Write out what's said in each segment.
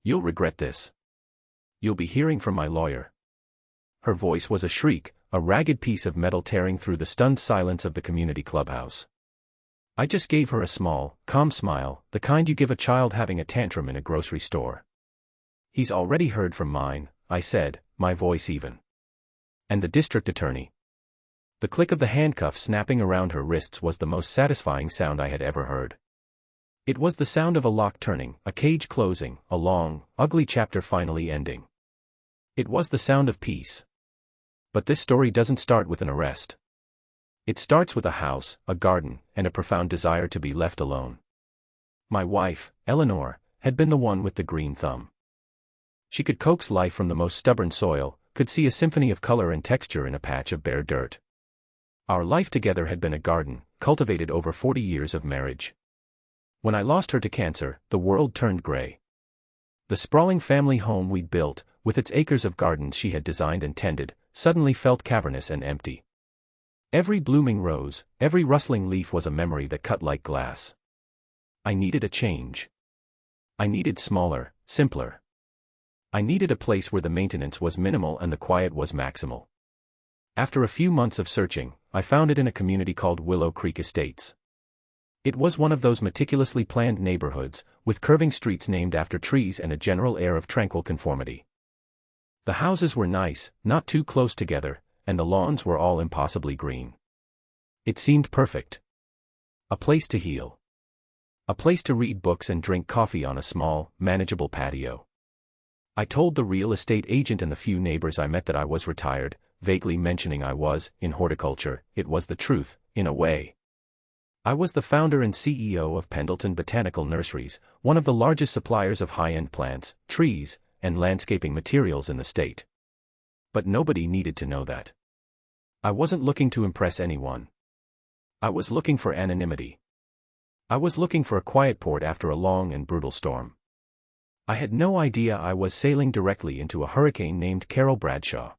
You'll regret this. You'll be hearing from my lawyer." Her voice was a shriek, a ragged piece of metal tearing through the stunned silence of the community clubhouse. I just gave her a small, calm smile, the kind you give a child having a tantrum in a grocery store. "He's already heard from mine," I said, my voice even. "And the district attorney." The click of the handcuffs snapping around her wrists was the most satisfying sound I had ever heard. It was the sound of a lock turning, a cage closing, a long, ugly chapter finally ending. It was the sound of peace. But this story doesn't start with an arrest. It starts with a house, a garden, and a profound desire to be left alone. My wife, Eleanor, had been the one with the green thumb. She could coax life from the most stubborn soil, could see a symphony of color and texture in a patch of bare dirt. Our life together had been a garden, cultivated over 40 years of marriage. When I lost her to cancer, the world turned gray. The sprawling family home we'd built, with its acres of gardens she had designed and tended, suddenly felt cavernous and empty. Every blooming rose, every rustling leaf was a memory that cut like glass. I needed a change. I needed smaller, simpler. I needed a place where the maintenance was minimal and the quiet was maximal. After a few months of searching, I found it in a community called Willow Creek Estates. It was one of those meticulously planned neighborhoods, with curving streets named after trees and a general air of tranquil conformity. The houses were nice, not too close together, and the lawns were all impossibly green. It seemed perfect. A place to heal. A place to read books and drink coffee on a small, manageable patio. I told the real estate agent and the few neighbors I met that I was retired, vaguely mentioning I was, in horticulture. It was the truth, in a way. I was the founder and CEO of Pendleton Botanical Nurseries, one of the largest suppliers of high-end plants, trees, and landscaping materials in the state. But nobody needed to know that. I wasn't looking to impress anyone. I was looking for anonymity. I was looking for a quiet port after a long and brutal storm. I had no idea I was sailing directly into a hurricane named Carol Bradshaw.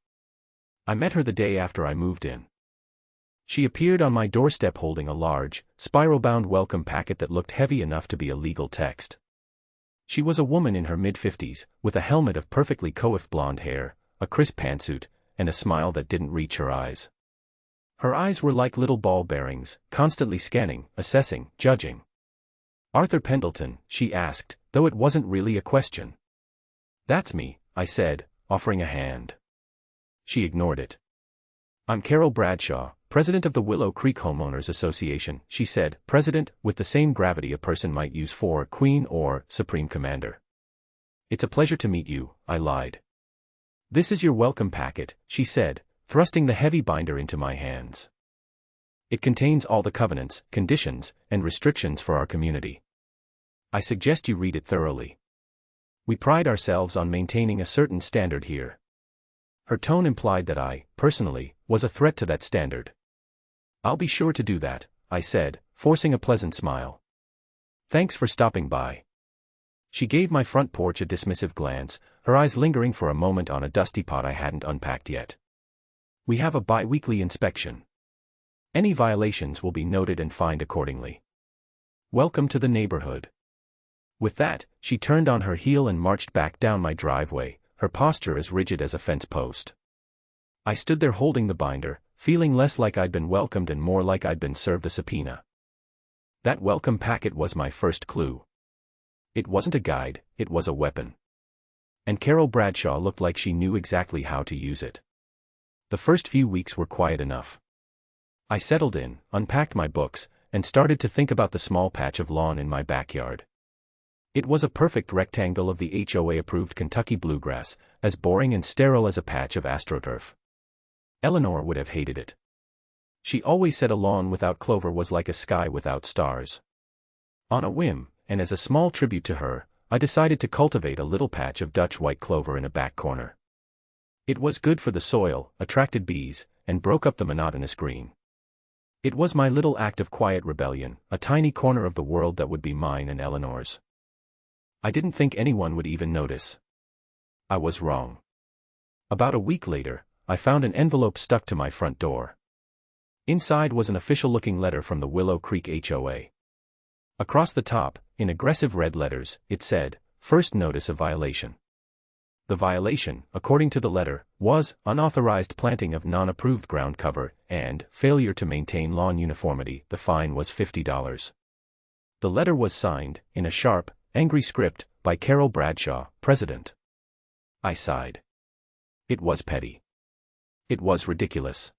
I met her the day after I moved in. She appeared on my doorstep holding a large, spiral-bound welcome packet that looked heavy enough to be a legal text. She was a woman in her mid-50s, with a helmet of perfectly coiffed blonde hair, a crisp pantsuit, and a smile that didn't reach her eyes. Her eyes were like little ball bearings, constantly scanning, assessing, judging. "Arthur Pendleton?" she asked, though it wasn't really a question. "That's me," I said, offering a hand. She ignored it. "I'm Carol Bradshaw, president of the Willow Creek Homeowners Association," she said, president, with the same gravity a person might use for queen or supreme commander. "It's a pleasure to meet you," I lied. "This is your welcome packet," she said, thrusting the heavy binder into my hands. "It contains all the covenants, conditions, and restrictions for our community. I suggest you read it thoroughly. We pride ourselves on maintaining a certain standard here." Her tone implied that I, personally, was a threat to that standard. "I'll be sure to do that," I said, forcing a pleasant smile. "Thanks for stopping by." She gave my front porch a dismissive glance, her eyes lingering for a moment on a dusty pot I hadn't unpacked yet. "We have a bi-weekly inspection. Any violations will be noted and fined accordingly. Welcome to the neighborhood." With that, she turned on her heel and marched back down my driveway, her posture as rigid as a fence post. I stood there holding the binder, feeling less like I'd been welcomed and more like I'd been served a subpoena. That welcome packet was my first clue. It wasn't a guide, it was a weapon. And Carol Bradshaw looked like she knew exactly how to use it. The first few weeks were quiet enough. I settled in, unpacked my books, and started to think about the small patch of lawn in my backyard. It was a perfect rectangle of the HOA-approved Kentucky bluegrass, as boring and sterile as a patch of astroturf. Eleanor would have hated it. She always said a lawn without clover was like a sky without stars. On a whim, and as a small tribute to her, I decided to cultivate a little patch of Dutch white clover in a back corner. It was good for the soil, attracted bees, and broke up the monotonous green. It was my little act of quiet rebellion, a tiny corner of the world that would be mine and Eleanor's. I didn't think anyone would even notice. I was wrong. About a week later, I found an envelope stuck to my front door. Inside was an official-looking letter from the Willow Creek HOA. Across the top, in aggressive red letters, it said, first notice of violation. The violation, according to the letter, was unauthorized planting of non-approved ground cover and failure to maintain lawn uniformity. The fine was $50. The letter was signed, in a sharp, angry script, by Carol Bradshaw, President. I sighed. It was petty. It was ridiculous.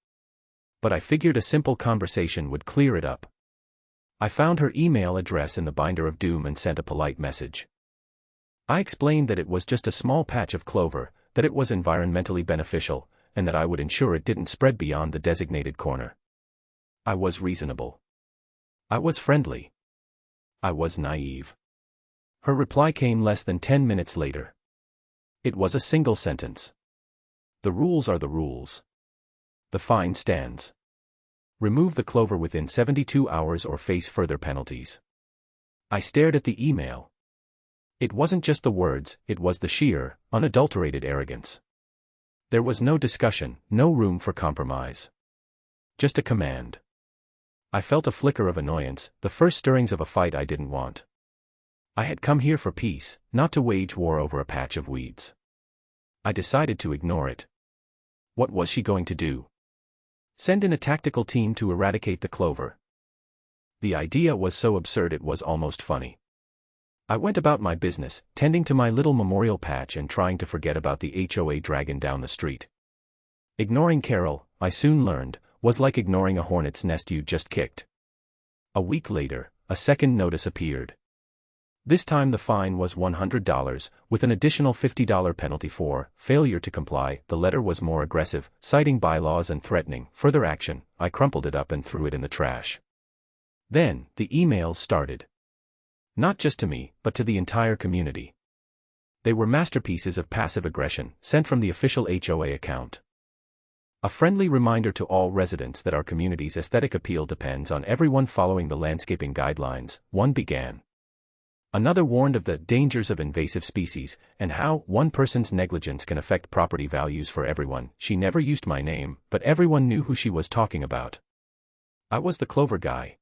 But I figured a simple conversation would clear it up. I found her email address in the binder of doom and sent a polite message. I explained that it was just a small patch of clover, that it was environmentally beneficial, and that I would ensure it didn't spread beyond the designated corner. I was reasonable. I was friendly. I was naive. Her reply came less than 10 minutes later. It was a single sentence. The rules are the rules. The fine stands. Remove the clover within 72 hours or face further penalties. I stared at the email. It wasn't just the words, it was the sheer, unadulterated arrogance. There was no discussion, no room for compromise. Just a command. I felt a flicker of annoyance, the first stirrings of a fight I didn't want. I had come here for peace, not to wage war over a patch of weeds. I decided to ignore it. What was she going to do? Send in a tactical team to eradicate the clover? The idea was so absurd it was almost funny. I went about my business, tending to my little memorial patch and trying to forget about the HOA dragon down the street. Ignoring Carol, I soon learned, was like ignoring a hornet's nest you just kicked. A week later, a second notice appeared. This time the fine was $100, with an additional $50 penalty for failure to comply. The letter was more aggressive, citing bylaws and threatening further action. I crumpled it up and threw it in the trash. Then, the emails started. Not just to me, but to the entire community. They were masterpieces of passive aggression, sent from the official HOA account. A friendly reminder to all residents that our community's aesthetic appeal depends on everyone following the landscaping guidelines, one began. Another warned of the dangers of invasive species, and how one person's negligence can affect property values for everyone. She never used my name, but everyone knew who she was talking about. I was the clover guy.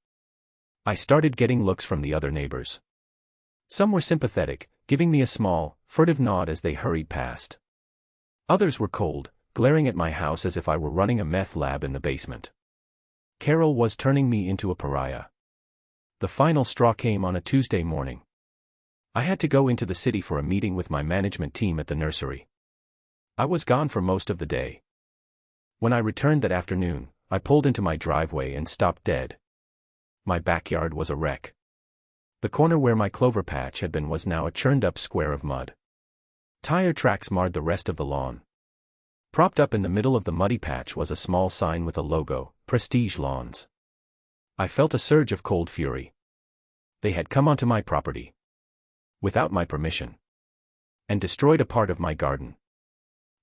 I started getting looks from the other neighbors. Some were sympathetic, giving me a small, furtive nod as they hurried past. Others were cold, glaring at my house as if I were running a meth lab in the basement. Carol was turning me into a pariah. The final straw came on a Tuesday morning. I had to go into the city for a meeting with my management team at the nursery. I was gone for most of the day. When I returned that afternoon, I pulled into my driveway and stopped dead. My backyard was a wreck. The corner where my clover patch had been was now a churned-up square of mud. Tire tracks marred the rest of the lawn. Propped up in the middle of the muddy patch was a small sign with a logo, Prestige Lawns. I felt a surge of cold fury. They had come onto my property. Without my permission. And destroyed a part of my garden.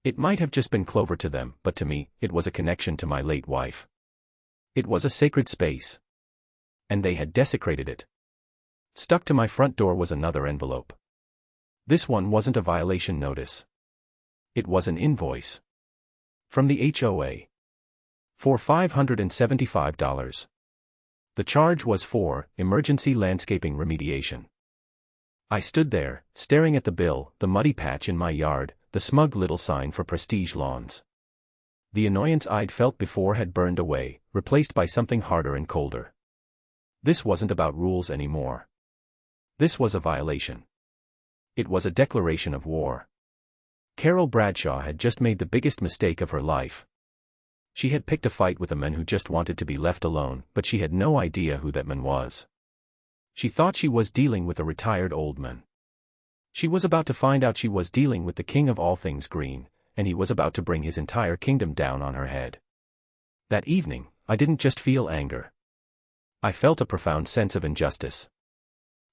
It might have just been clover to them, but to me, it was a connection to my late wife. It was a sacred space. And they had desecrated it. Stuck to my front door was another envelope. This one wasn't a violation notice. It was an invoice. From the HOA. For $575. The charge was for emergency landscaping remediation. I stood there, staring at the bill, the muddy patch in my yard, the smug little sign for Prestige Lawns. The annoyance I'd felt before had burned away, replaced by something harder and colder. This wasn't about rules anymore. This was a violation. It was a declaration of war. Carol Bradshaw had just made the biggest mistake of her life. She had picked a fight with a man who just wanted to be left alone, but she had no idea who that man was. She thought she was dealing with a retired old man. She was about to find out she was dealing with the king of all things green, and he was about to bring his entire kingdom down on her head. That evening, I didn't just feel anger. I felt a profound sense of injustice.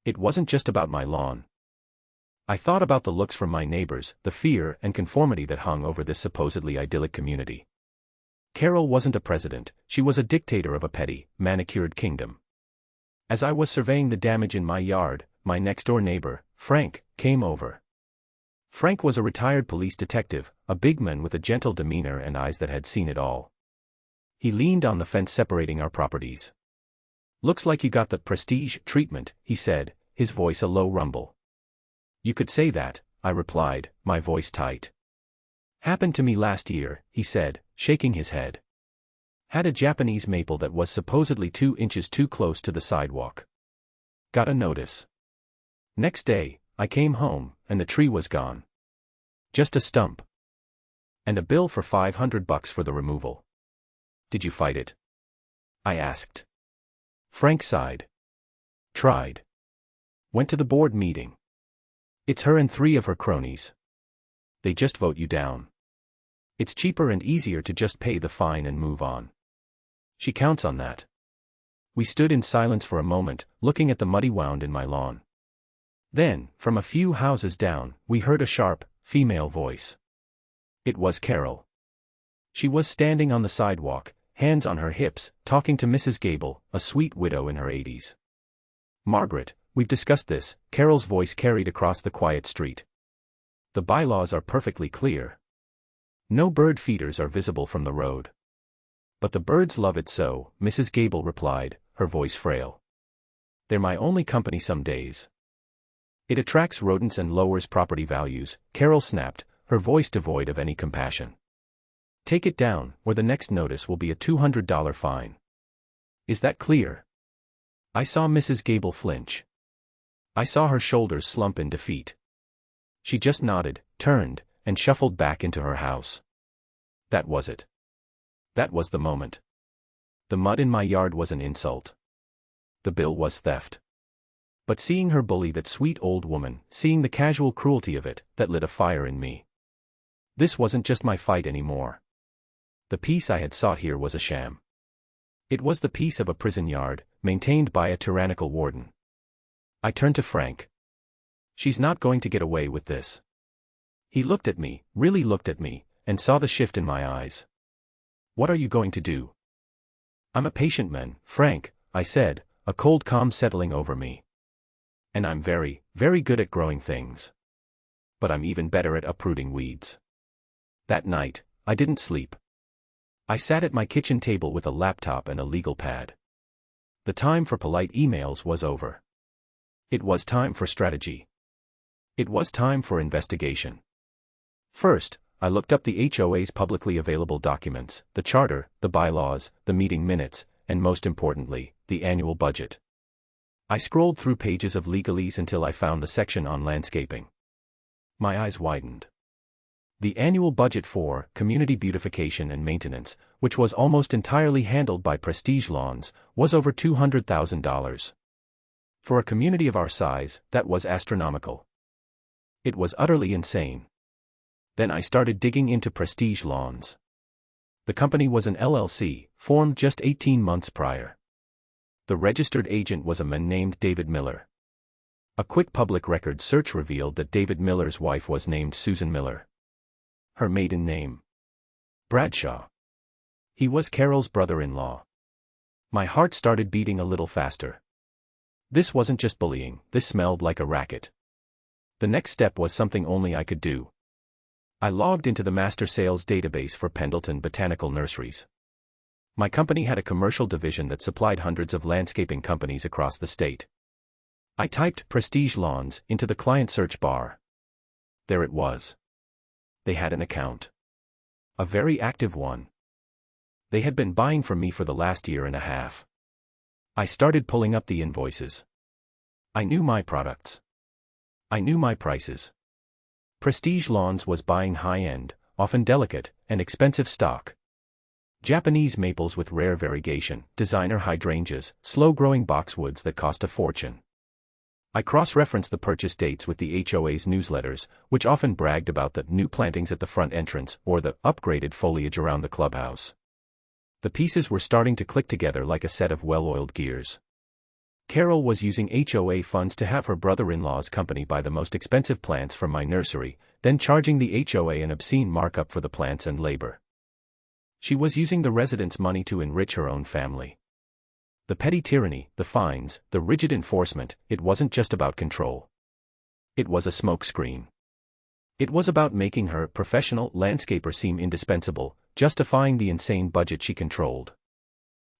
It wasn't just about my lawn. I thought about the looks from my neighbors, the fear and conformity that hung over this supposedly idyllic community. Carol wasn't a president, she was a dictator of a petty, manicured kingdom. As I was surveying the damage in my yard, my next-door neighbor, Frank, came over. Frank was a retired police detective, a big man with a gentle demeanor and eyes that had seen it all. He leaned on the fence separating our properties. "Looks like you got the prestige treatment," he said, his voice a low rumble. You could say that, I replied, my voice tight. Happened to me last year, he said, shaking his head. Had a Japanese maple that was supposedly 2 inches too close to the sidewalk. Got a notice. Next day, I came home, and the tree was gone. Just a stump. And a bill for $500 for the removal. Did you fight it? I asked. Frank sighed. Tried. Went to the board meeting. It's her and 3 of her cronies. They just vote you down. It's cheaper and easier to just pay the fine and move on. She counts on that. We stood in silence for a moment, looking at the muddy wound in my lawn. Then, from a few houses down, we heard a sharp, female voice. It was Carol. She was standing on the sidewalk, hands on her hips, talking to Mrs. Gable, a sweet widow in her 80s. Margaret, we've discussed this, Carol's voice carried across the quiet street. The bylaws are perfectly clear. No bird feeders are visible from the road. But the birds love it so, Mrs. Gable replied, her voice frail. They're my only company some days. It attracts rodents and lowers property values, Carol snapped, her voice devoid of any compassion. Take it down, or the next notice will be a $200 fine. Is that clear? I saw Mrs. Gable flinch. I saw her shoulders slump in defeat. She just nodded, turned, and shuffled back into her house. That was it. That was the moment. The mud in my yard was an insult. The bill was theft. But seeing her bully that sweet old woman, seeing the casual cruelty of it, that lit a fire in me. This wasn't just my fight anymore. The peace I had sought here was a sham. It was the peace of a prison yard, maintained by a tyrannical warden. I turned to Frank. She's not going to get away with this. He looked at me, really looked at me, and saw the shift in my eyes. What are you going to do? I'm a patient man, Frank, I said, a cold calm settling over me. And I'm very, very good at growing things. But I'm even better at uprooting weeds. That night, I didn't sleep. I sat at my kitchen table with a laptop and a legal pad. The time for polite emails was over. It was time for strategy. It was time for investigation. First, I looked up the HOA's publicly available documents, the charter, the bylaws, the meeting minutes, and most importantly, the annual budget. I scrolled through pages of legalese until I found the section on landscaping. My eyes widened. The annual budget for community beautification and maintenance, which was almost entirely handled by Prestige Lawns, was over $200,000. For a community of our size, that was astronomical. It was utterly insane. Then I started digging into Prestige Lawns. The company was an LLC, formed just 18 months prior. The registered agent was a man named David Miller. A quick public record search revealed that David Miller's wife was named Susan Miller. Her maiden name? Bradshaw. He was Carol's brother-in-law. My heart started beating a little faster. This wasn't just bullying, this smelled like a racket. The next step was something only I could do. I logged into the master sales database for Pendleton Botanical Nurseries. My company had a commercial division that supplied hundreds of landscaping companies across the state. I typed Prestige Lawns into the client search bar. There it was. They had an account. A very active one. They had been buying from me for the last year and a half. I started pulling up the invoices. I knew my products. I knew my prices. Prestige Lawns was buying high-end, often delicate, and expensive stock. Japanese maples with rare variegation, designer hydrangeas, slow-growing boxwoods that cost a fortune. I cross-referenced the purchase dates with the HOA's newsletters, which often bragged about the new plantings at the front entrance or the upgraded foliage around the clubhouse. The pieces were starting to click together like a set of well-oiled gears. Carol was using HOA funds to have her brother-in-law's company buy the most expensive plants from my nursery, then charging the HOA an obscene markup for the plants and labor. She was using the residents' money to enrich her own family. The petty tyranny, the fines, the rigid enforcement, it wasn't just about control. It was a smokescreen. It was about making her professional landscaper seem indispensable, justifying the insane budget she controlled.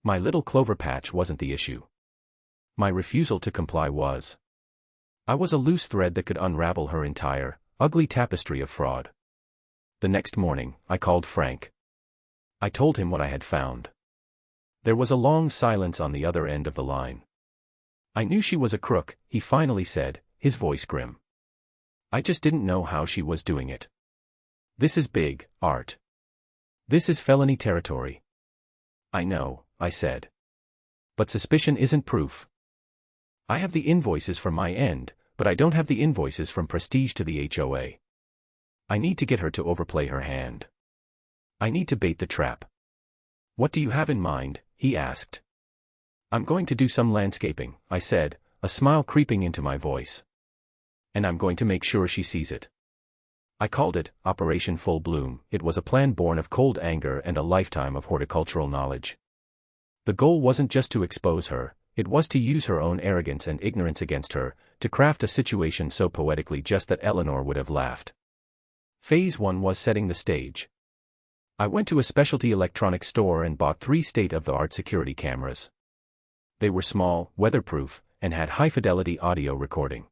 My little clover patch wasn't the issue. My refusal to comply was. I was a loose thread that could unravel her entire, ugly tapestry of fraud. The next morning, I called Frank. I told him what I had found. There was a long silence on the other end of the line. I knew she was a crook, he finally said, his voice grim. I just didn't know how she was doing it. This is big, Art. This is felony territory. I know, I said. But suspicion isn't proof. I have the invoices from my end, but I don't have the invoices from Prestige to the HOA. I need to get her to overplay her hand. I need to bait the trap. What do you have in mind? He asked. I'm going to do some landscaping, I said, a smile creeping into my voice. And I'm going to make sure she sees it. I called it Operation Full Bloom. It was a plan born of cold anger and a lifetime of horticultural knowledge. The goal wasn't just to expose her, it was to use her own arrogance and ignorance against her, to craft a situation so poetically just that Eleanor would have laughed. Phase 1 was setting the stage. I went to a specialty electronics store and bought 3 state-of-the-art security cameras. They were small, weatherproof, and had high-fidelity audio recording.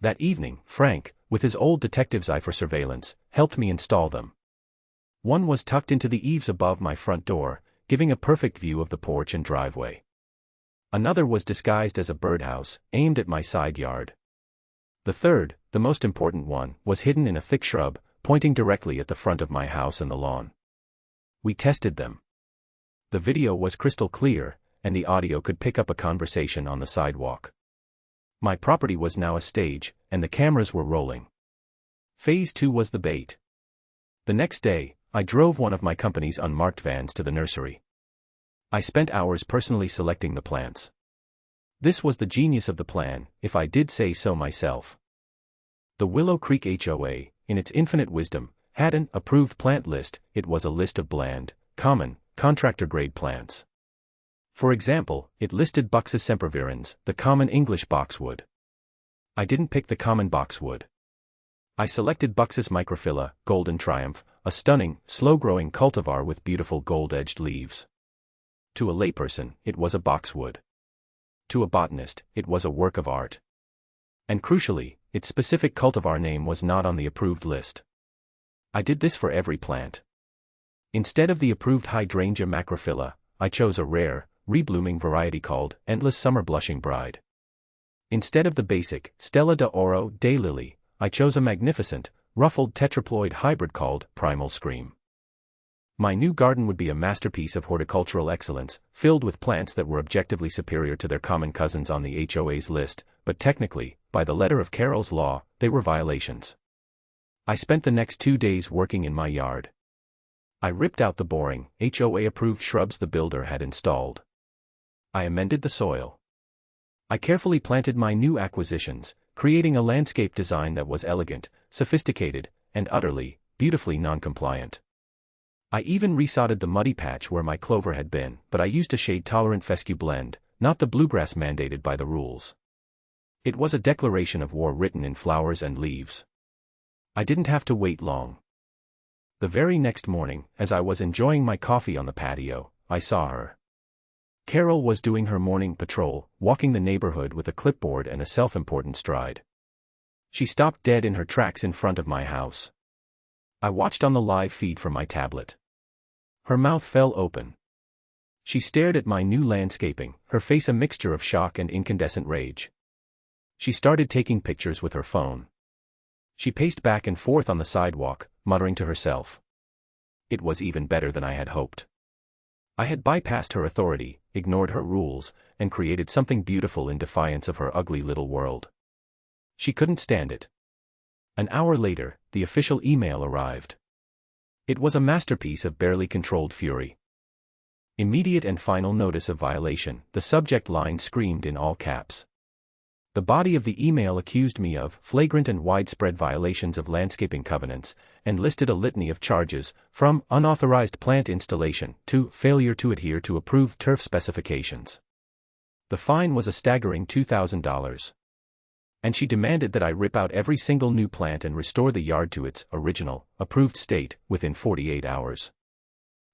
That evening, Frank, with his old detective's eye for surveillance, helped me install them. One was tucked into the eaves above my front door, giving a perfect view of the porch and driveway. Another was disguised as a birdhouse, aimed at my side yard. The third, the most important one, was hidden in a thick shrub, pointing directly at the front of my house and the lawn. We tested them. The video was crystal clear, and the audio could pick up a conversation on the sidewalk. My property was now a stage, and the cameras were rolling. Phase 2 was the bait. The next day, I drove one of my company's unmarked vans to the nursery. I spent hours personally selecting the plants. This was the genius of the plan, if I did say so myself. The Willow Creek HOA, in its infinite wisdom, had an approved plant list. It was a list of bland, common, contractor-grade plants. For example, it listed Buxus sempervirens, the common English boxwood. I didn't pick the common boxwood. I selected Buxus microphylla, Golden Triumph, a stunning, slow-growing cultivar with beautiful gold-edged leaves. To a layperson, it was a boxwood. To a botanist, it was a work of art. And crucially, its specific cultivar name was not on the approved list. I did this for every plant. Instead of the approved Hydrangea macrophylla, I chose a rare, reblooming variety called Endless Summer Blushing Bride. Instead of the basic Stella de Oro daylily, I chose a magnificent, ruffled tetraploid hybrid called Primal Scream. My new garden would be a masterpiece of horticultural excellence, filled with plants that were objectively superior to their common cousins on the HOA's list, but technically, by the letter of Carroll's law, they were violations. I spent the next 2 days working in my yard. I ripped out the boring, HOA-approved shrubs the builder had installed. I amended the soil. I carefully planted my new acquisitions, creating a landscape design that was elegant, sophisticated, and utterly, beautifully non-compliant. I even resodded the muddy patch where my clover had been, but I used a shade-tolerant fescue blend, not the bluegrass mandated by the rules. It was a declaration of war written in flowers and leaves. I didn't have to wait long. The very next morning, as I was enjoying my coffee on the patio, I saw her. Carol was doing her morning patrol, walking the neighborhood with a clipboard and a self-important stride. She stopped dead in her tracks in front of my house. I watched on the live feed from my tablet. Her mouth fell open. She stared at my new landscaping, her face a mixture of shock and incandescent rage. She started taking pictures with her phone. She paced back and forth on the sidewalk, muttering to herself. It was even better than I had hoped. I had bypassed her authority, ignored her rules, and created something beautiful in defiance of her ugly little world. She couldn't stand it. An hour later, the official email arrived. It was a masterpiece of barely controlled fury. Immediate and final notice of violation, the subject line screamed in all caps. The body of the email accused me of flagrant and widespread violations of landscaping covenants, and listed a litany of charges, from unauthorized plant installation to failure to adhere to approved turf specifications. The fine was a staggering $2,000. And she demanded that I rip out every single new plant and restore the yard to its original, approved state, within 48 hours.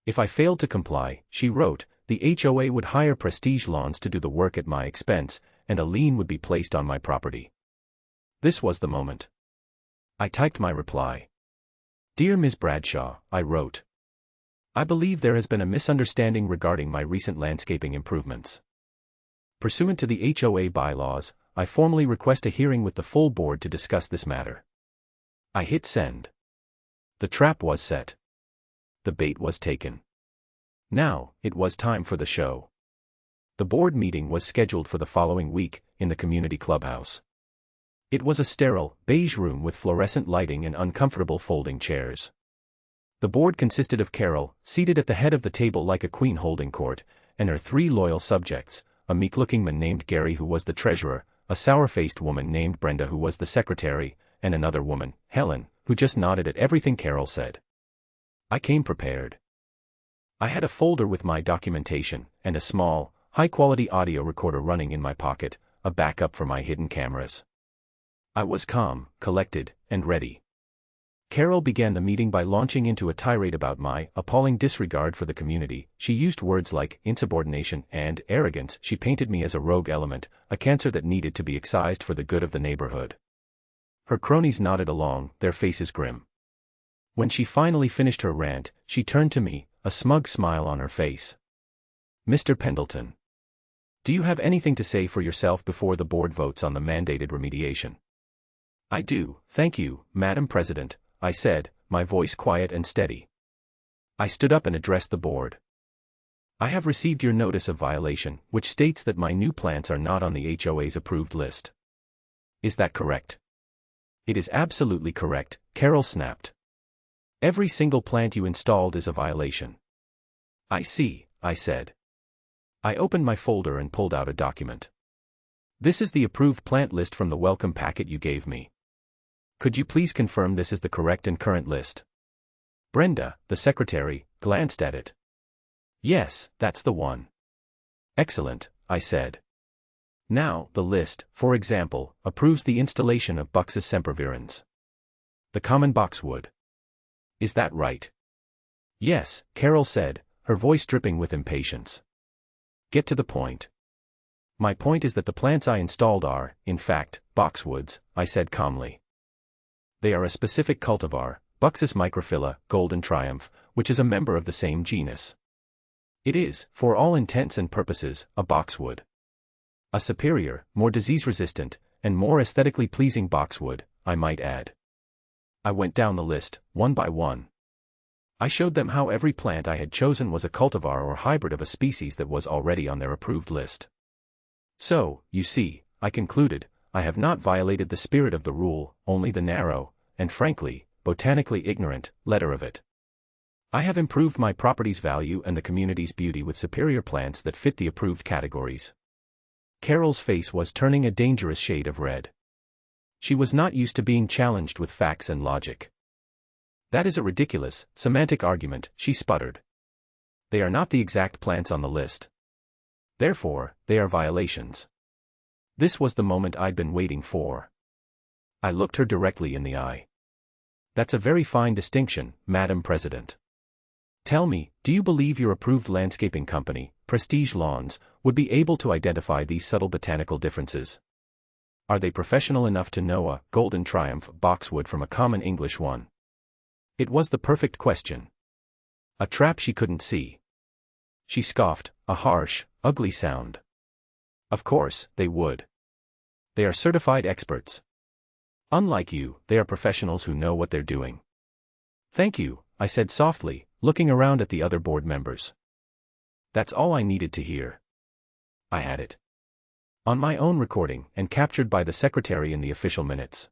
If I failed to comply, she wrote, the HOA would hire Prestige Lawns to do the work at my expense, and a lien would be placed on my property. This was the moment. I typed my reply. Dear Ms. Bradshaw, I wrote. I believe there has been a misunderstanding regarding my recent landscaping improvements. Pursuant to the HOA bylaws, I formally request a hearing with the full board to discuss this matter. I hit send. The trap was set. The bait was taken. Now, it was time for the show. The board meeting was scheduled for the following week, in the community clubhouse. It was a sterile, beige room with fluorescent lighting and uncomfortable folding chairs. The board consisted of Carol, seated at the head of the table like a queen holding court, and her 3 loyal subjects, a meek-looking man named Gary who was the treasurer, a sour-faced woman named Brenda who was the secretary, and another woman, Helen, who just nodded at everything Carol said. I came prepared. I had a folder with my documentation, and a small, high-quality audio recorder running in my pocket, a backup for my hidden cameras. I was calm, collected, and ready. Carol began the meeting by launching into a tirade about my appalling disregard for the community. She used words like insubordination and arrogance. She painted me as a rogue element, a cancer that needed to be excised for the good of the neighborhood. Her cronies nodded along, their faces grim. When she finally finished her rant, she turned to me, a smug smile on her face. Mr. Pendleton. Do you have anything to say for yourself before the board votes on the mandated remediation? I do, thank you, Madam President, I said, my voice quiet and steady. I stood up and addressed the board. I have received your notice of violation, which states that my new plants are not on the HOA's approved list. Is that correct? It is absolutely correct, Carol snapped. Every single plant you installed is a violation. I see, I said. I opened my folder and pulled out a document. This is the approved plant list from the welcome packet you gave me. Could you please confirm this is the correct and current list? Brenda, the secretary, glanced at it. Yes, that's the one. Excellent, I said. Now, the list, for example, approves the installation of Buxus sempervirens. The common boxwood. Is that right? Yes, Carol said, her voice dripping with impatience. Get to the point. My point is that the plants I installed are, in fact, boxwoods, I said calmly. They are a specific cultivar, Buxus microphylla, Golden Triumph, which is a member of the same genus. It is, for all intents and purposes, a boxwood. A superior, more disease-resistant, and more aesthetically pleasing boxwood, I might add. I went down the list, one by one. I showed them how every plant I had chosen was a cultivar or hybrid of a species that was already on their approved list. So, you see, I concluded, I have not violated the spirit of the rule, only the narrow, and frankly, botanically ignorant, letter of it. I have improved my property's value and the community's beauty with superior plants that fit the approved categories. Carol's face was turning a dangerous shade of red. She was not used to being challenged with facts and logic. That is a ridiculous, semantic argument, she sputtered. They are not the exact plants on the list. Therefore, they are violations. This was the moment I'd been waiting for. I looked her directly in the eye. That's a very fine distinction, Madam President. Tell me, do you believe your approved landscaping company, Prestige Lawns, would be able to identify these subtle botanical differences? Are they professional enough to know a Golden Triumph boxwood from a common English one? It was the perfect question. A trap she couldn't see. She scoffed, a harsh, ugly sound. Of course, they would. They are certified experts. Unlike you, they are professionals who know what they're doing. Thank you, I said softly, looking around at the other board members. That's all I needed to hear. I had it. On my own recording, and captured by the secretary in the official minutes.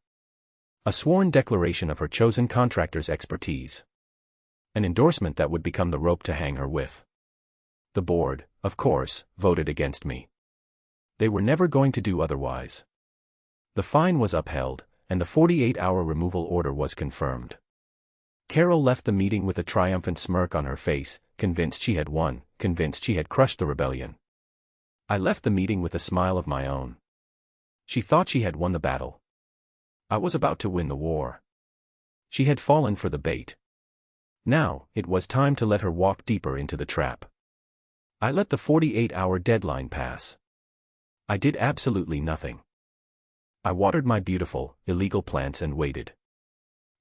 A sworn declaration of her chosen contractor's expertise. An endorsement that would become the rope to hang her with. The board, of course, voted against me. They were never going to do otherwise. The fine was upheld, and the 48-hour removal order was confirmed. Carol left the meeting with a triumphant smirk on her face, convinced she had won, convinced she had crushed the rebellion. I left the meeting with a smile of my own. She thought she had won the battle. I was about to win the war. She had fallen for the bait. Now, it was time to let her walk deeper into the trap. I let the 48-hour deadline pass. I did absolutely nothing. I watered my beautiful, illegal plants and waited.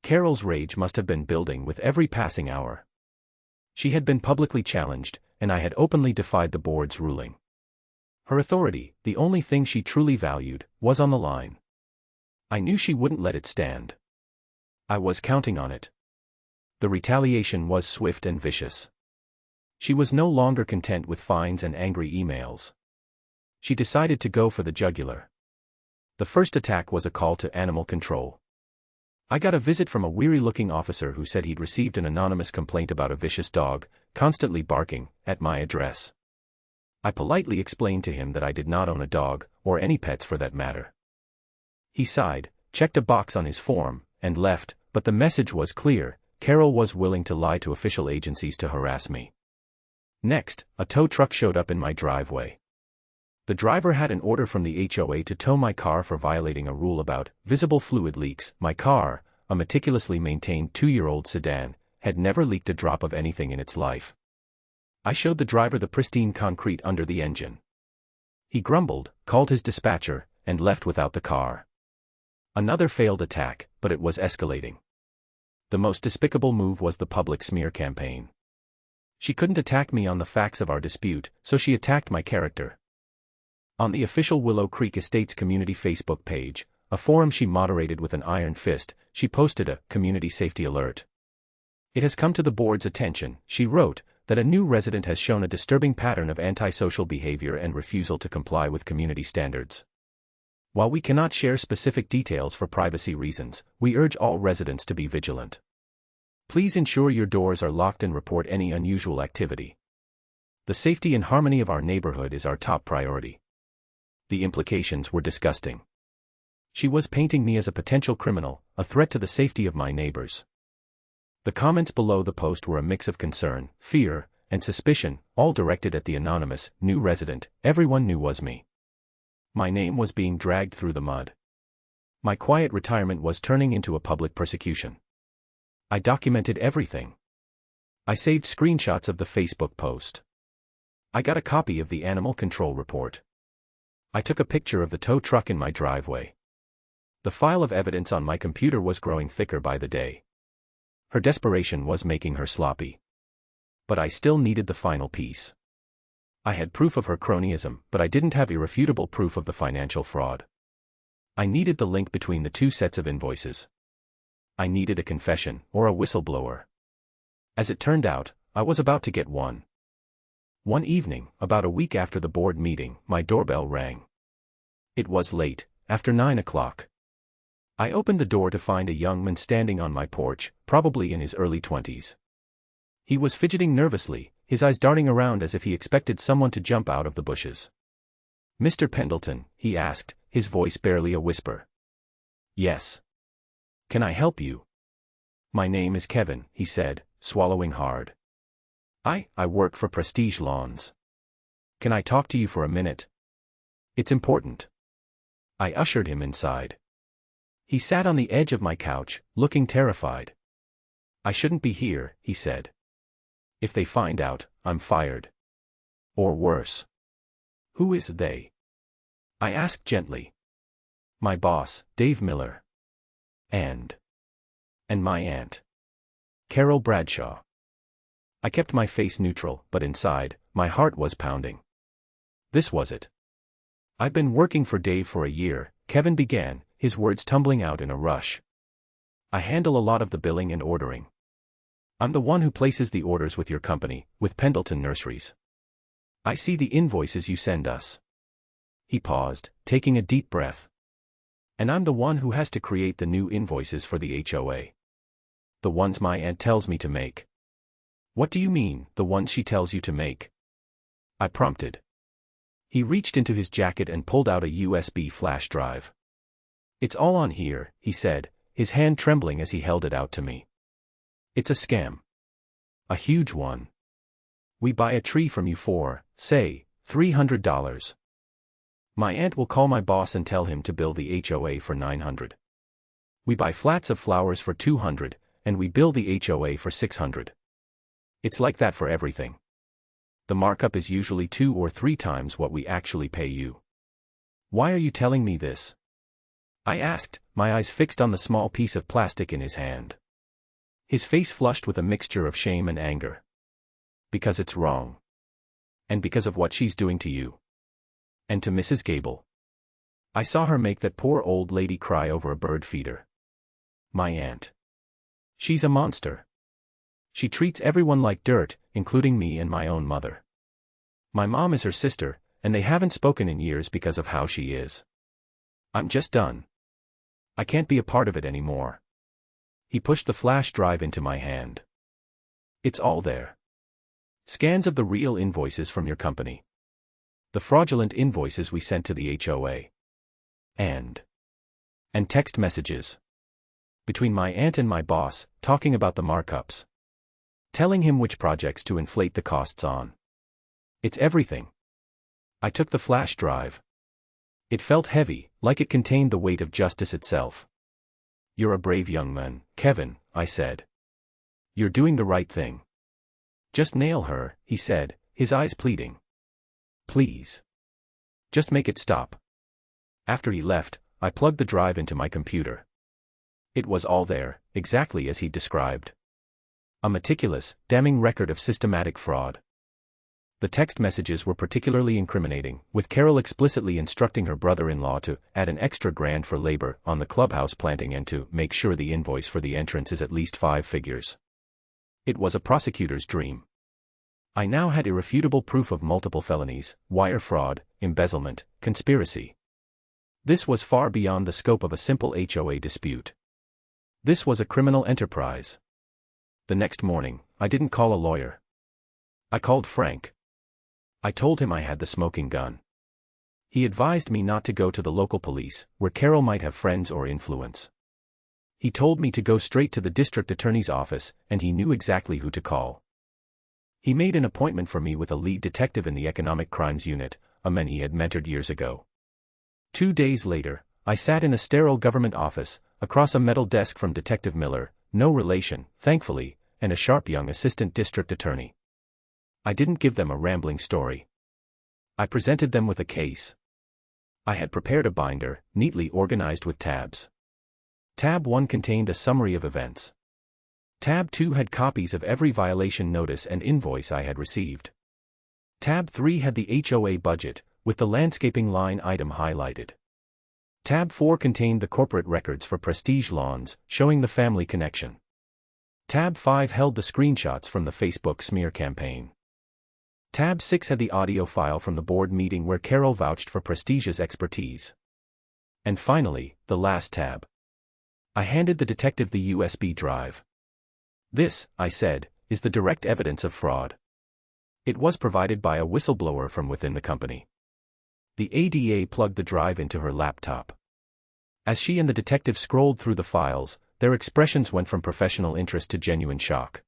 Carol's rage must have been building with every passing hour. She had been publicly challenged, and I had openly defied the board's ruling. Her authority, the only thing she truly valued, was on the line. I knew she wouldn't let it stand. I was counting on it. The retaliation was swift and vicious. She was no longer content with fines and angry emails. She decided to go for the jugular. The first attack was a call to animal control. I got a visit from a weary-looking officer who said he'd received an anonymous complaint about a vicious dog, constantly barking, at my address. I politely explained to him that I did not own a dog, or any pets for that matter. He sighed, checked a box on his form, and left, but the message was clear: Carol was willing to lie to official agencies to harass me. Next, a tow truck showed up in my driveway. The driver had an order from the HOA to tow my car for violating a rule about visible fluid leaks. My car, a meticulously maintained 2-year-old sedan, had never leaked a drop of anything in its life. I showed the driver the pristine concrete under the engine. He grumbled, called his dispatcher, and left without the car. Another failed attack, but it was escalating. The most despicable move was the public smear campaign. She couldn't attack me on the facts of our dispute, so she attacked my character. On the official Willow Creek Estates community Facebook page, a forum she moderated with an iron fist, she posted a community safety alert. It has come to the board's attention, she wrote, that a new resident has shown a disturbing pattern of antisocial behavior and refusal to comply with community standards. While we cannot share specific details for privacy reasons, we urge all residents to be vigilant. Please ensure your doors are locked and report any unusual activity. The safety and harmony of our neighborhood is our top priority. The implications were disgusting. She was painting me as a potential criminal, a threat to the safety of my neighbors. The comments below the post were a mix of concern, fear, and suspicion, all directed at the anonymous, new resident everyone knew was me. My name was being dragged through the mud. My quiet retirement was turning into a public persecution. I documented everything. I saved screenshots of the Facebook post. I got a copy of the animal control report. I took a picture of the tow truck in my driveway. The file of evidence on my computer was growing thicker by the day. Her desperation was making her sloppy. But I still needed the final piece. I had proof of her cronyism, but I didn't have irrefutable proof of the financial fraud. I needed the link between the two sets of invoices. I needed a confession, or a whistleblower. As it turned out, I was about to get one. One evening, about a week after the board meeting, my doorbell rang. It was late, after 9 o'clock. I opened the door to find a young man standing on my porch, probably in his early 20s. He was fidgeting nervously, his eyes darting around as if he expected someone to jump out of the bushes. "Mr. Pendleton," he asked, his voice barely a whisper. "Yes. Can I help you?" "My name is Kevin," he said, swallowing hard. I work for Prestige Lawns. Can I talk to you for a minute? It's important." I ushered him inside. He sat on the edge of my couch, looking terrified. "I shouldn't be here," he said. "If they find out, I'm fired. Or worse." "Who is they?" I asked gently. "My boss, Dave Miller. And my aunt, Carol Bradshaw." I kept my face neutral, but inside, my heart was pounding. This was it. "I've been working for Dave for a year," Kevin began, his words tumbling out in a rush. "I handle a lot of the billing and ordering. I'm the one who places the orders with your company, with Pendleton Nurseries. I see the invoices you send us." He paused, taking a deep breath. "And I'm the one who has to create the new invoices for the HOA. The ones my aunt tells me to make." "What do you mean, the ones she tells you to make?" I prompted. He reached into his jacket and pulled out a USB flash drive. "It's all on here," he said, his hand trembling as he held it out to me. "It's a scam. A huge one. We buy a tree from you for, say, $300. My aunt will call my boss and tell him to bill the HOA for $900. We buy flats of flowers for $200, and we bill the HOA for $600. It's like that for everything. The markup is usually 2 or 3 times what we actually pay you. Why are you telling me this?" I asked, my eyes fixed on the small piece of plastic in his hand. His face flushed with a mixture of shame and anger. Because it's wrong. And because of what she's doing to you. And to Mrs. Gable. I saw her make that poor old lady cry over a bird feeder. My aunt. She's a monster. She treats everyone like dirt, including me and my own mother. My mom is her sister, and they haven't spoken in years because of how she is. I'm just done. I can't be a part of it anymore. He pushed the flash drive into my hand. It's all there. Scans of the real invoices from your company. The fraudulent invoices we sent to the HOA. And text messages. Between my aunt and my boss, talking about the markups. Telling him which projects to inflate the costs on. It's everything. I took the flash drive. It felt heavy, like it contained the weight of justice itself. You're a brave young man, Kevin, I said. You're doing the right thing. Just nail her, he said, his eyes pleading. Please. Just make it stop. After he left, I plugged the drive into my computer. It was all there, exactly as he described. A meticulous, damning record of systematic fraud. The text messages were particularly incriminating, with Carol explicitly instructing her brother-in-law to add an extra grand for labor on the clubhouse planting and to make sure the invoice for the entrance is at least 5 figures. It was a prosecutor's dream. I now had irrefutable proof of multiple felonies, wire fraud, embezzlement, conspiracy. This was far beyond the scope of a simple HOA dispute. This was a criminal enterprise. The next morning, I didn't call a lawyer. I called Frank. I told him I had the smoking gun. He advised me not to go to the local police, where Carol might have friends or influence. He told me to go straight to the district attorney's office, and he knew exactly who to call. He made an appointment for me with a lead detective in the economic crimes unit, a man he had mentored years ago. 2 days later, I sat in a sterile government office, across a metal desk from Detective Miller, no relation, thankfully, and a sharp young assistant district attorney. I didn't give them a rambling story. I presented them with a case. I had prepared a binder, neatly organized with tabs. Tab 1 contained a summary of events. Tab 2 had copies of every violation notice and invoice I had received. Tab 3 had the HOA budget, with the landscaping line item highlighted. Tab 4 contained the corporate records for Prestige Lawns, showing the family connection. Tab 5 held the screenshots from the Facebook smear campaign. Tab 6 had the audio file from the board meeting where Carol vouched for Prestige's expertise. And finally, the last tab. I handed the detective the USB drive. This, I said, is the direct evidence of fraud. It was provided by a whistleblower from within the company. The ADA plugged the drive into her laptop. As she and the detective scrolled through the files, their expressions went from professional interest to genuine shock.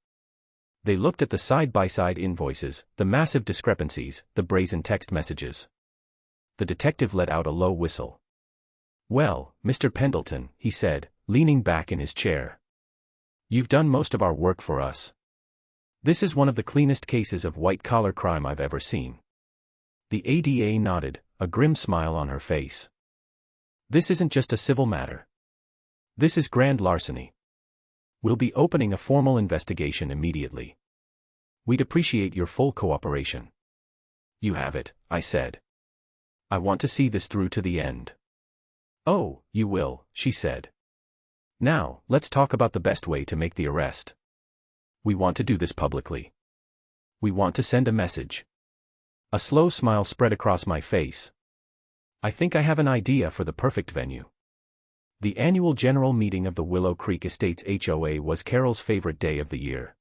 They looked at the side-by-side invoices, the massive discrepancies, the brazen text messages. The detective let out a low whistle. Well, Mr. Pendleton, he said, leaning back in his chair. You've done most of our work for us. This is one of the cleanest cases of white-collar crime I've ever seen. The ADA nodded, a grim smile on her face. This isn't just a civil matter. This is grand larceny. We'll be opening a formal investigation immediately. We'd appreciate your full cooperation. You have it, I said. I want to see this through to the end. Oh, you will, she said. Now, let's talk about the best way to make the arrest. We want to do this publicly. We want to send a message. A slow smile spread across my face. I think I have an idea for the perfect venue. The annual general meeting of the Willow Creek Estates HOA was Carol's favorite day of the year.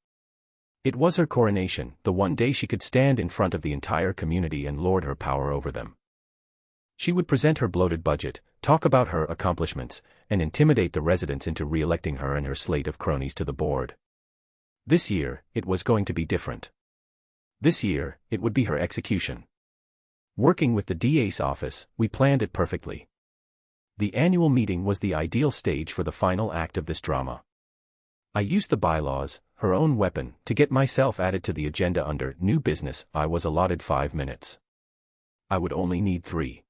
It was her coronation, the one day she could stand in front of the entire community and lord her power over them. She would present her bloated budget, talk about her accomplishments, and intimidate the residents into re-electing her and her slate of cronies to the board. This year, it was going to be different. This year, it would be her execution. Working with the DA's office, we planned it perfectly. The annual meeting was the ideal stage for the final act of this drama. I used the bylaws, her own weapon, to get myself added to the agenda under new business. I was allotted 5 minutes. I would only need 3.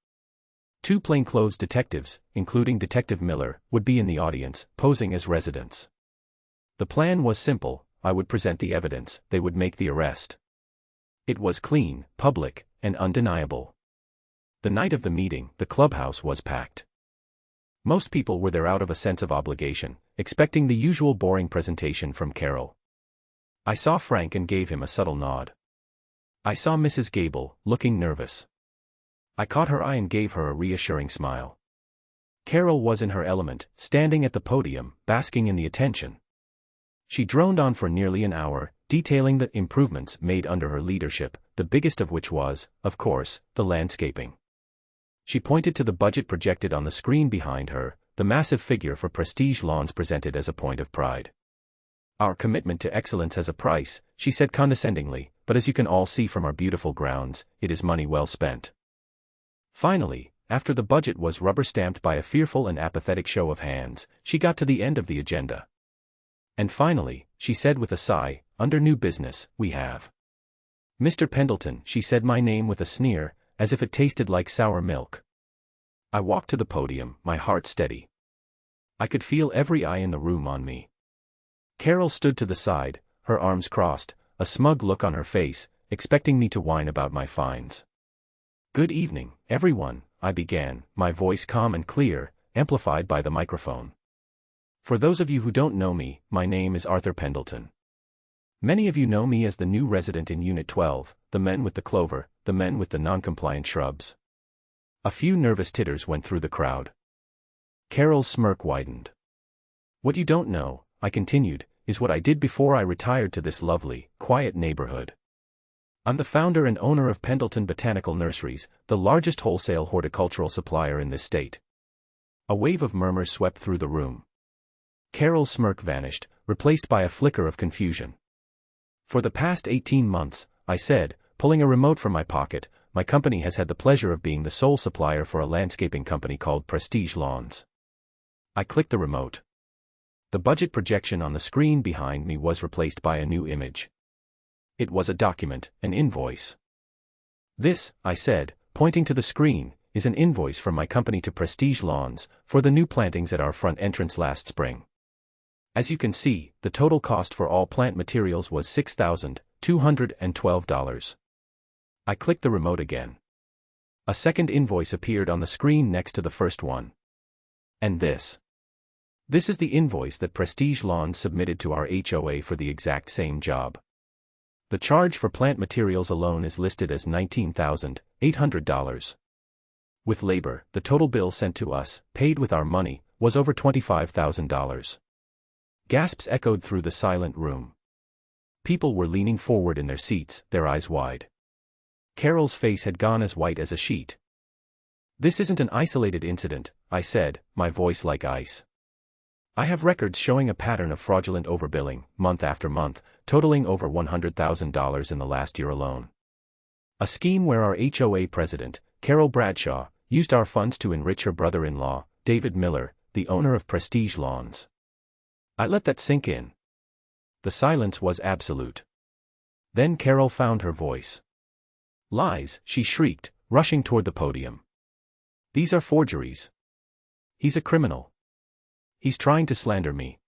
2 plainclothes detectives, including Detective Miller, would be in the audience, posing as residents. The plan was simple: I would present the evidence, they would make the arrest. It was clean, public, and undeniable. The night of the meeting, the clubhouse was packed. Most people were there out of a sense of obligation, expecting the usual boring presentation from Carol. I saw Frank and gave him a subtle nod. I saw Mrs. Gable, looking nervous. I caught her eye and gave her a reassuring smile. Carol was in her element, standing at the podium, basking in the attention. She droned on for nearly an hour, detailing the improvements made under her leadership, the biggest of which was, of course, the landscaping. She pointed to the budget projected on the screen behind her, the massive figure for Prestige Lawns presented as a point of pride. Our commitment to excellence has a price, she said condescendingly, but as you can all see from our beautiful grounds, it is money well spent. Finally, after the budget was rubber-stamped by a fearful and apathetic show of hands, she got to the end of the agenda. And finally, she said with a sigh, under new business, we have. Mr. Pendleton, she said my name with a sneer, as if it tasted like sour milk. I walked to the podium, my heart steady. I could feel every eye in the room on me. Carol stood to the side, her arms crossed, a smug look on her face, expecting me to whine about my fines. Good evening, everyone, I began, my voice calm and clear, amplified by the microphone. For those of you who don't know me, my name is Arthur Pendleton. Many of you know me as the new resident in Unit 12, the men with the clover, the men with the non-compliant shrubs. A few nervous titters went through the crowd. Carol's smirk widened. What you don't know, I continued, is what I did before I retired to this lovely, quiet neighborhood. I'm the founder and owner of Pendleton Botanical Nurseries, the largest wholesale horticultural supplier in this state. A wave of murmurs swept through the room. Carol's smirk vanished, replaced by a flicker of confusion. For the past 18 months, I said, pulling a remote from my pocket, my company has had the pleasure of being the sole supplier for a landscaping company called Prestige Lawns. I clicked the remote. The budget projection on the screen behind me was replaced by a new image. It was a document, an invoice. This, I said, pointing to the screen, is an invoice from my company to Prestige Lawns, for the new plantings at our front entrance last spring. As you can see, the total cost for all plant materials was $6,212. I clicked the remote again. A second invoice appeared on the screen next to the first one. And this. This is the invoice that Prestige Lawns submitted to our HOA for the exact same job. The charge for plant materials alone is listed as $19,800. With labor, the total bill sent to us, paid with our money, was over $25,000. Gasps echoed through the silent room. People were leaning forward in their seats, their eyes wide. Carol's face had gone as white as a sheet. This isn't an isolated incident, I said, my voice like ice. I have records showing a pattern of fraudulent overbilling, month after month, totaling over $100,000 in the last year alone. A scheme where our HOA president, Carol Bradshaw, used our funds to enrich her brother-in-law, David Miller, the owner of Prestige Lawns. I let that sink in. The silence was absolute. Then Carol found her voice. Lies, she shrieked, rushing toward the podium. These are forgeries. He's a criminal. He's trying to slander me.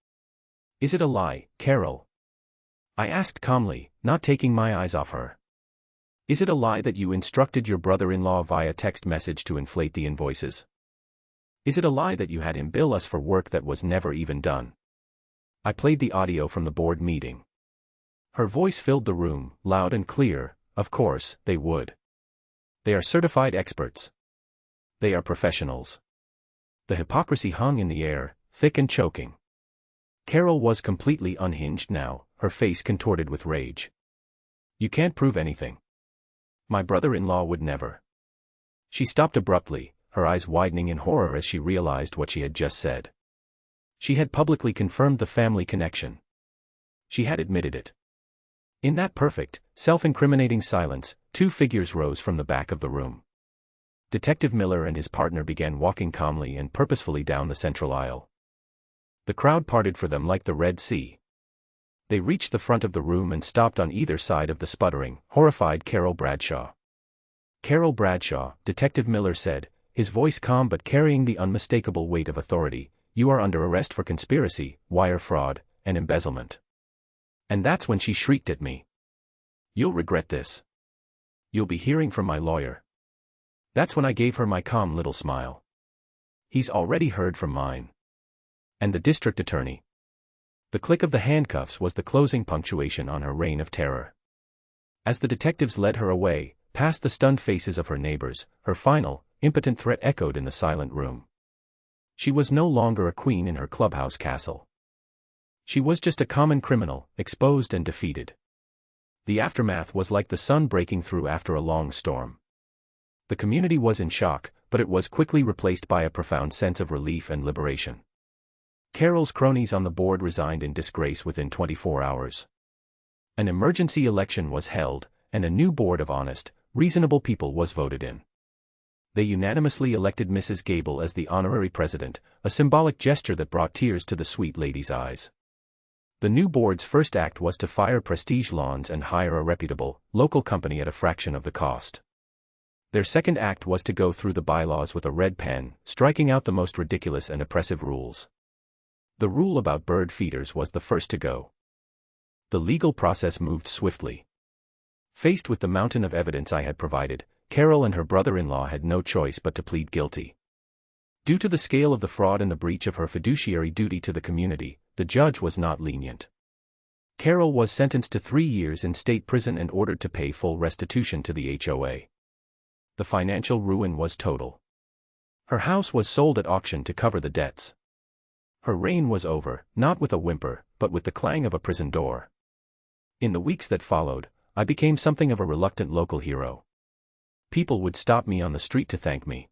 Is it a lie, Carol? I asked calmly, not taking my eyes off her. Is it a lie that you instructed your brother-in-law via text message to inflate the invoices? Is it a lie that you had him bill us for work that was never even done? I played the audio from the board meeting. Her voice filled the room, loud and clear. Of course, they would. They are certified experts. They are professionals. The hypocrisy hung in the air, thick and choking. Carol was completely unhinged now, her face contorted with rage. You can't prove anything. My brother-in-law would never. She stopped abruptly, her eyes widening in horror as she realized what she had just said. She had publicly confirmed the family connection. She had admitted it. In that perfect, self-incriminating silence, 2 figures rose from the back of the room. Detective Miller and his partner began walking calmly and purposefully down the central aisle. The crowd parted for them like the Red Sea. They reached the front of the room and stopped on either side of the sputtering, horrified Carol Bradshaw. Carol Bradshaw, Detective Miller said, his voice calm but carrying the unmistakable weight of authority. "You are under arrest for conspiracy, wire fraud, and embezzlement." And that's when she shrieked at me. "You'll regret this. You'll be hearing from my lawyer." That's when I gave her my calm little smile. "He's already heard from mine. And the district attorney." The click of the handcuffs was the closing punctuation on her reign of terror. As the detectives led her away, past the stunned faces of her neighbors, her final, impotent threat echoed in the silent room. She was no longer a queen in her clubhouse castle. She was just a common criminal, exposed and defeated. The aftermath was like the sun breaking through after a long storm. The community was in shock, but it was quickly replaced by a profound sense of relief and liberation. Carol's cronies on the board resigned in disgrace within 24 hours. An emergency election was held, and a new board of honest, reasonable people was voted in. They unanimously elected Mrs. Gable as the honorary president, a symbolic gesture that brought tears to the sweet lady's eyes. The new board's first act was to fire Prestige Lawns and hire a reputable, local company at a fraction of the cost. Their second act was to go through the bylaws with a red pen, striking out the most ridiculous and oppressive rules. The rule about bird feeders was the first to go. The legal process moved swiftly. Faced with the mountain of evidence I had provided, Carol and her brother-in-law had no choice but to plead guilty. Due to the scale of the fraud and the breach of her fiduciary duty to the community, the judge was not lenient. Carol was sentenced to 3 years in state prison and ordered to pay full restitution to the HOA. The financial ruin was total. Her house was sold at auction to cover the debts. Her reign was over, not with a whimper, but with the clang of a prison door. In the weeks that followed, I became something of a reluctant local hero. People would stop me on the street to thank me.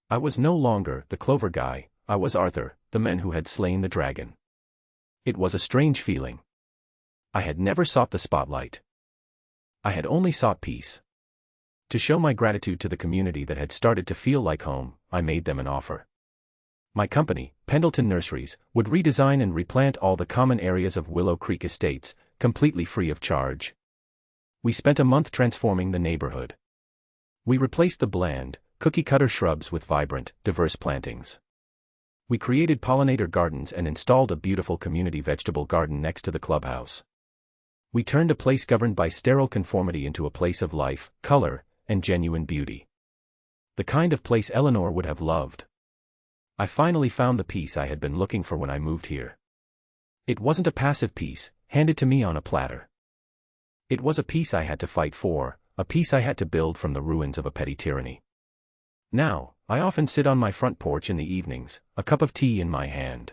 I was no longer the clover guy, I was Arthur, the man who had slain the dragon. It was a strange feeling. I had never sought the spotlight. I had only sought peace. To show my gratitude to the community that had started to feel like home, I made them an offer. My company, Pendleton Nurseries, would redesign and replant all the common areas of Willow Creek Estates, completely free of charge. We spent a month transforming the neighborhood. We replaced the bland, cookie-cutter shrubs with vibrant, diverse plantings. We created pollinator gardens and installed a beautiful community vegetable garden next to the clubhouse. We turned a place governed by sterile conformity into a place of life, color, and genuine beauty. The kind of place Eleanor would have loved. I finally found the peace I had been looking for when I moved here. It wasn't a passive peace, handed to me on a platter. It was a peace I had to fight for, a peace I had to build from the ruins of a petty tyranny. Now, I often sit on my front porch in the evenings, a cup of tea in my hand.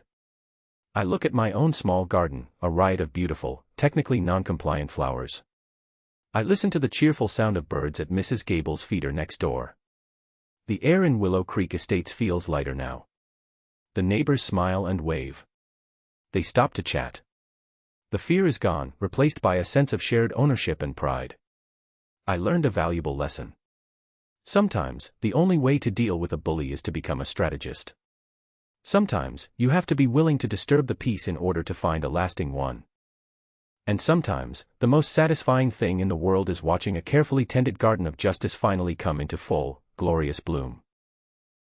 I look at my own small garden, a riot of beautiful, technically non-compliant flowers. I listen to the cheerful sound of birds at Mrs. Gable's feeder next door. The air in Willow Creek Estates feels lighter now. The neighbors smile and wave. They stop to chat. The fear is gone, replaced by a sense of shared ownership and pride. I learned a valuable lesson. Sometimes, the only way to deal with a bully is to become a strategist. Sometimes, you have to be willing to disturb the peace in order to find a lasting one. And sometimes, the most satisfying thing in the world is watching a carefully tended garden of justice finally come into full, glorious bloom.